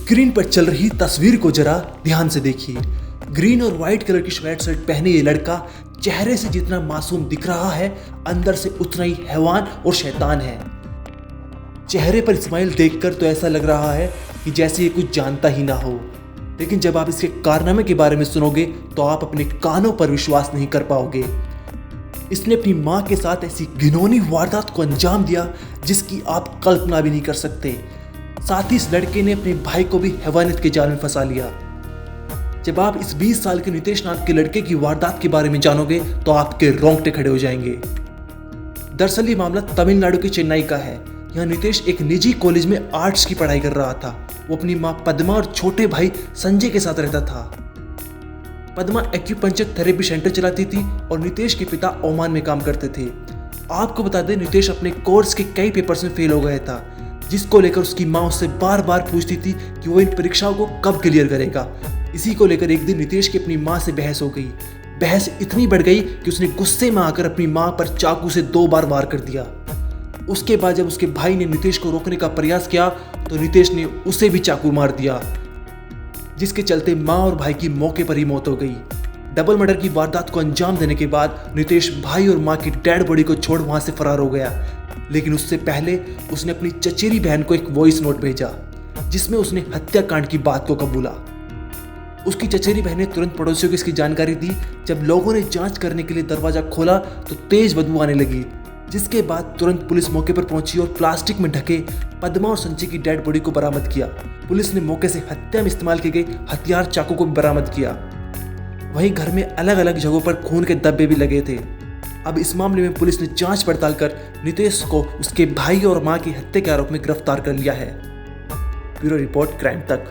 Screen पर चल रही तस्वीर को जरा ध्यान से देखिए। ग्रीन और व्हाइट कलर की स्वेट शर्ट पहने ये लड़का चेहरे से जितना मासूम दिख रहा है, अंदर से उतना ही हैवान और शैतान है। चेहरे पर स्माइल देखकर तो ऐसा लग रहा है कि जैसे ये कुछ जानता ही ना हो, लेकिन जब आप इसके कारनामे के बारे में सुनोगे तो आप अपने कानों पर विश्वास नहीं कर पाओगे। इसने अपनी माँ के साथ ऐसी घिनौनी वारदात को अंजाम दिया जिसकी आप कल्पना भी नहीं कर सकते। साथ ही इस लड़के ने अपने भाई को भी हैवानियत के जाल में फंसा लिया। जब आप इस 20 साल के नितेश नाम के लड़के की वारदात के बारे में जानोगे तो आपके रोंगटे खड़े हो जाएंगे। दरअसल ये मामला तमिलनाडु के चेन्नई का है। यहाँ नितेश एक निजी कॉलेज में आर्ट्स की पढ़ाई कर रहा था। वो अपनी माँ पद्मा और छोटे भाई संजय के साथ रहता था। पद्मा एक्यूपंक्चर थेरेपी सेंटर चलाती थी और नितेश के पिता ओमान में काम करते थे। आपको बता दें, नितेश अपने कोर्स के कई पेपर्स में फेल हो गया था, जिसको लेकर उसकी माँ उससे बार बार पूछती थी कि वो इन परीक्षाओं को कब क्लियर करेगा। इसी को लेकर एक दिन नितेश की अपनी माँ से बहस हो गई। बहस इतनी बढ़ गई कि उसने गुस्से में आकर अपनी माँ पर चाकू से 2 बार वार कर दिया। उसके बाद जब उसके भाई ने नितेश को रोकने का प्रयास किया तो नितेश ने उसे भी चाकू मार दिया, जिसके चलते माँ और भाई की मौके पर ही मौत हो गई। डबल मर्डर की वारदात को अंजाम देने के बाद नितेश भाई और माँ की डेड बॉडी को छोड़ वहां से फरार हो गया, लेकिन उससे पहले उसने अपनी चचेरी बहन को एक वॉइस नोट भेजा जिसमें उसने हत्याकांड की बात को कबूला। उसकी चचेरी बहन ने तुरंत पड़ोसियों को इसकी जानकारी दी। जब लोगों ने जांच करने के लिए दरवाजा खोला तो तेज बदबू आने लगी, जिसके बाद तुरंत पुलिस मौके पर पहुंची और प्लास्टिक में ढके पद्मा और संजय की डेड बॉडी को बरामद किया। पुलिस ने मौके से हत्या में इस्तेमाल किए गए हथियार चाकू को भी बरामद किया। वहीं घर में अलग अलग जगहों पर खून के धब्बे भी लगे थे। अब इस मामले में पुलिस ने जांच पड़ताल कर नितेश को उसके भाई और मां की हत्या के आरोप में गिरफ्तार कर लिया है। ब्यूरो रिपोर्ट, क्राइम तक।